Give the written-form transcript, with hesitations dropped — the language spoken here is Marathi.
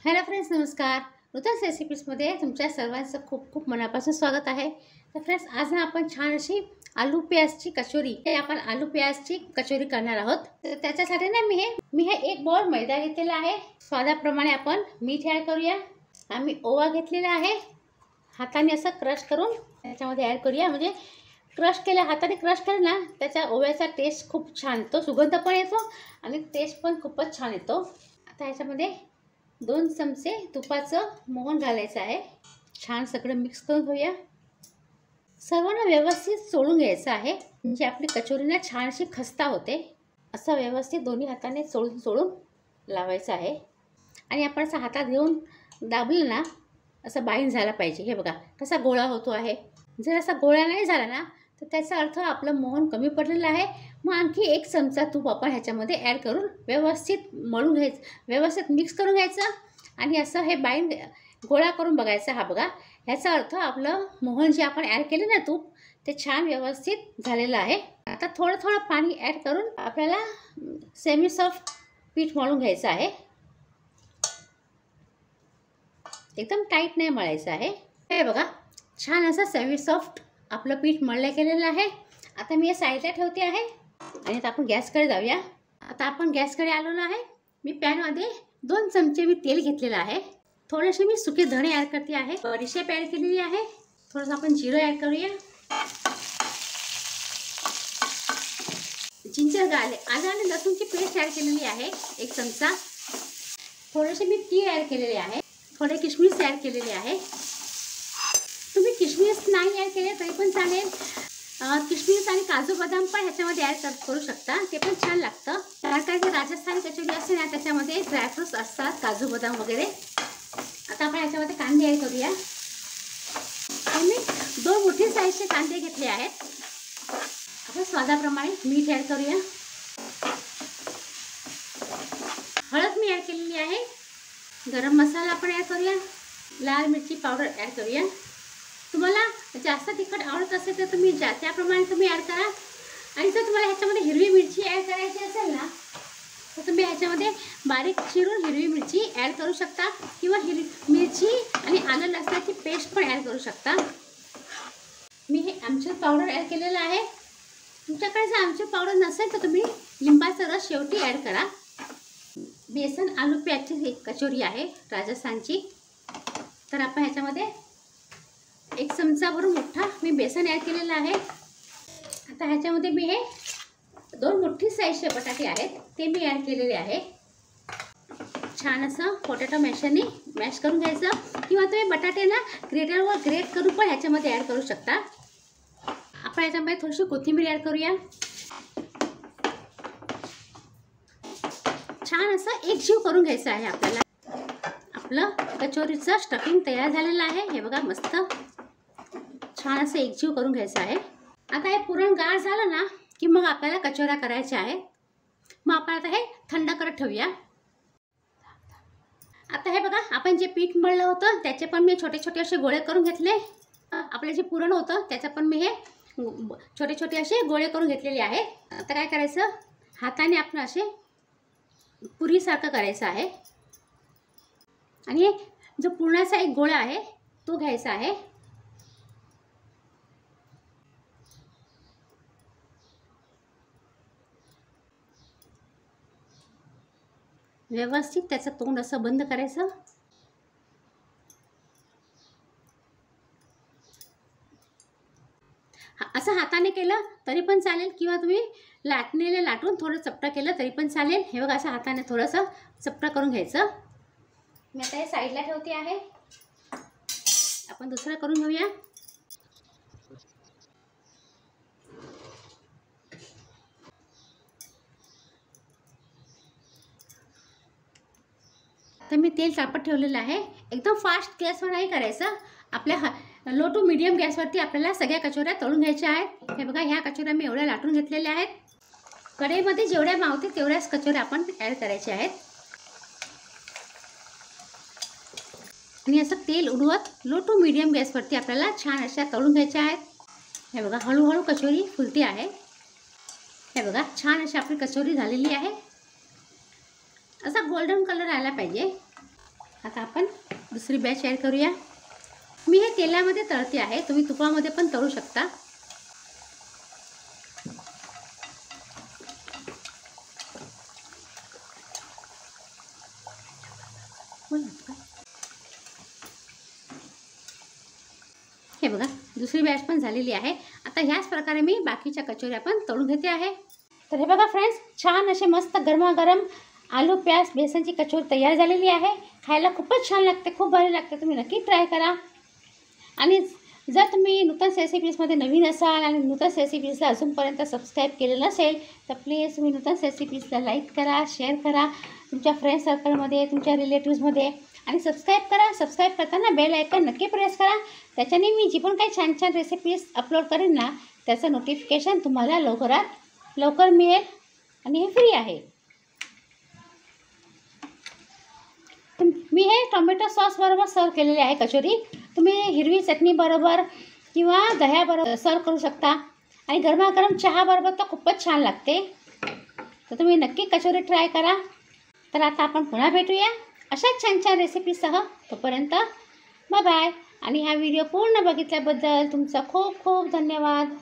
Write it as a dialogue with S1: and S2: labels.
S1: हॅलो फ्रेंड्स, नमस्कार. नूतन रेसिपीजमध्ये तुमच्या सर्वांचं खूप खूप मनापासून स्वागत आहे. तर फ्रेंड्स, आज ना आपण छान अशी आलू प्याजची कचोरी आपण आलू प्याजची कचोरी करणार आहोत. तर त्याच्यासाठी ना मी हे एक बाउल मैदा घेतलेला आहे. स्वादाप्रमाणे आपण मीठ ॲड करूया. आम्ही ओवा घेतलेला आहे. हाताने असं क्रश करून त्याच्यामध्ये ॲड करूया. म्हणजे हाताने क्रश केलं ना, त्याच्या ओव्याचा टेस्ट खूप छान येतो, सुगंध पण येतो आणि टेस्ट पण खूपच छान येतो. आता ह्याच्यामध्ये 2 चमचे तुपाचं मोहन घालायचं आहे. छान सगळं मिक्स करून घेऊया. सर्वांना व्यवस्थित चोळून घ्यायचं आहे, म्हणजे आपली कचोरीला छान अशी खस्ता होते. असं व्यवस्थित दोन्ही हाताने चोळून लावायचं आहे. आणि आपण असं हातात घेऊन दाबलं ना, असं बाईंड झाला पाहिजे. हे बघा कसा गोळा होतो आहे. जर असा गोळा नाही झाला ना, तर त्याचा अर्थ आपलं मोहन कमी पडलेलं आहे. मग आणखी 1 चमचा तूप आपण ह्याच्यामध्ये ॲड करून व्यवस्थित मळून घ्यायचं, व्यवस्थित मिक्स करून घ्यायचं आणि असं हे बाईंड गोळा करून बघायचा. हा बघा, ह्याचा अर्थ आपलं मोहन जे आपण ॲड केलं ना तूप, ते छान व्यवस्थित झालेलं आहे. आता थोडं पाणी ॲड करून आपल्याला सेमी सॉफ्ट पीठ मळून घ्यायचं आहे. एकदम टाईट नाही मळायचं आहे. हे बघा, छान असं सेमी सॉफ्ट आपलं पीठ मळलं गेलेलं आहे. आता मी हे साईडला ठेवते आहे आणि आता आपण गॅसकडे जाऊया. आता आपण गॅसकडे आलेलो आहे. मी पॅनमध्ये 2 चमचे मी तेल घेतलेलं आहे. थोडेसे मी सुके धणे ॲड करते आहे. बडीशेप ॲड केलेली आहे. थोडंसं आपण जिरं ॲड करूया. आलं आणि लसूणची पेस्ट ॲड केलेली आहे 1 चमचा. थोडेसे मी तीळ ॲड केलेले आहे. थोडे किशमिश ॲड केलेले आहे. तुम्ही किशमिश नाही ॲड केले तरी पण चालेल. किशमिश आणि काजू बदाम पण ह्याच्यामध्ये ॲड करू शकता, ते पण छान लागतं. कारण की राजस्थानी कचोरी असते ना, त्याच्यामध्ये ड्रायफ्रूट्स असतात, काजू बदाम वगैरे. आता आपण ह्याच्यामध्ये कांदे ॲड करूया. मी 2 मोठे साईजचे कांदे घेतले आहेत. आपण स्वादाप्रमाणे मीठ ॲड करूया. हळद मी ॲड केलेली आहे. गरम मसाला आपण ॲड करूया. लाल मिरची पावडर ॲड करूया. तुम्हाला जास्त तिखट आवडत असेल तर तुम्ही त्याप्रमाणे तुम्ही ॲड करा. आणि जर तुम्हाला ह्याच्यामध्ये हिरवी मिरची ॲड करायची असेल ना, तर तुम्ही ह्याच्यामध्ये बारीक चिरून हिरवी मिरची ॲड करू शकता किंवा मिरची आणि आलं लसणाची पेस्ट पण ॲड करू शकता. मी हे आमचूर पावडर ॲड केलेलं आहे. तुमच्याकडे जर आमचूर पावडर नसेल तर तुम्ही लिंबाचा रस शेवटी ॲड करा. बेसन आलू प्याजची कचोरी आहे राजस्थानची. तर आपण ह्याच्यामध्ये 1 चमचाभरून मोठा मी बेसन ॲड केलेलं आहे. आता ह्याच्यामध्ये मी हे 2 मोठी साईजचे बटाटे आहेत, ते मी ॲड केलेले आहे. छान असं पोटॅटो मॅशरने मॅश करून घ्यायचं किंवा तुम्ही बटाटे ना ग्रेटरवर ग्रेट करून पण ह्याच्यामध्ये ॲड करू शकता. आपण ह्याच्यामध्ये थोडीशी कोथिंबीर ॲड करूया. छान असं एकजीव करून घ्यायचं आहे आपल्याला. आपलं कचोरीचं स्टफिंग तयार झालेलं आहे. हे बघा, मस्त छान असं एकजीव करून घ्यायचं आहे. आता हे पुरण गार झालं ना की मग आपल्याला कचोऱ्या करायच्या आहेत. मग आपण आता हे थंड करत ठेवूया. आता हे बघा, आपण जे पीठ मळलं होतं त्याचे पण मी छोटे छोटे असे गोळे करून घेतले. आपलं जे पुरण होतं त्याचं पण मी हे छोटे छोटे असे गोळे करून घेतलेले आहे. आता काय करायचं, हाताने आपण असे पुरीसारखं करायचं आहे. आणि जो पुरणाचा एक गोळा आहे तो घ्यायचा आहे. व्यवस्थित त्याचं तोंड असं बंद करायचं. असं हाताने केलं तरी पण चालेल किंवा तुम्ही लाटणीने लाटून थोडं चपटं केलं तरी पण चालेल. हे बघा, असं हाताने थोडंसं चपटं करून घ्यायचं. मी आता हे साईडला ठेवते आहे. आपण दुसरं करून घेऊया. तर मी तेल तापत ठेवलेलं आहे. एकदम फास्ट गॅसवर नाही करायचं. आपल्या लो टू मीडियम गॅसवरती आपल्याला सगळ्या कचोऱ्या तळून घ्यायच्या आहेत. हे बघा, ह्या कचोऱ्या मी एवढ्या लाटून घेतलेल्या आहेत. कढईमध्ये जेवढ्या मावतील तेवढ्याच कचोऱ्या आपण ॲड करायच्या आहेत. आणि असं तेल उडवत लो टू मीडियम गॅसवरती आपल्याला छान अशा तळून घ्यायच्या आहेत. हे बघा, हळूहळू कचोरी फुलती आहे. हे बघा, छान अशी आपली कचोरी झालेली आहे. असा गोल्डन कलर आला पाहिजे. आता आपण दुसरी बॅच ॲड करूया. मी हे तेलामध्ये तळते आहे, तुम्ही तुपामध्ये पण तळू शकता. हे बघा, दुसरी बॅच पण झालेली आहे. आता ह्याच प्रकारे मी बाकीच्या कचोऱ्या पण तळून घेते आहे. तर हे बघा फ्रेंड्स, छान असे मस्त गरमागरम आलू प्याज बेसनची कचोरी तयार झालेली आहे. खायला खूपच छान लागते, खूप भारी लागते. तुम्ही नक्की ट्राय करा. आणि जर तुम्ही नूतन रेसिपीजमध्ये नवीन असाल आणि नूतन रेसिपीजला अजूनपर्यंत सबस्क्राईब केलेलं नसेल तर प्लीज तुम्ही नूतन रेसिपीजला लाईक करा, शेअर करा तुमच्या फ्रेंड सर्कलमध्ये, तुमच्या रिलेटिव्समध्ये. आणि सबस्क्राईब करा. सबस्क्राईब करताना बेल आयकन नक्की प्रेस करा. त्याच्याने मी जी पण काही छान छान रेसिपीज अपलोड करेन ना, त्याचं नोटिफिकेशन तुम्हाला लवकरात लवकर मिळेल. आणि हे फ्री आहे. मी हे टोमॅटो सॉस बरोबर सर्व केलेले आहे कचोरी. तुम्ही हिरवी चटणी बरोबर किंवा दह्याबरोबर सर्व करू शकता. आणि गरमागरम चहा बरोबर तर खूपच छान लागते. तर तुम्ही नक्की कचोरी ट्राय करा. तर आता आपण पुन्हा भेटूया अशाच छान छान रेसिपीसह. तोपर्यंत बाय बाय. आणि हा व्हिडिओ पूर्ण बघितल्याबद्दल तुमचा खूप खूप धन्यवाद.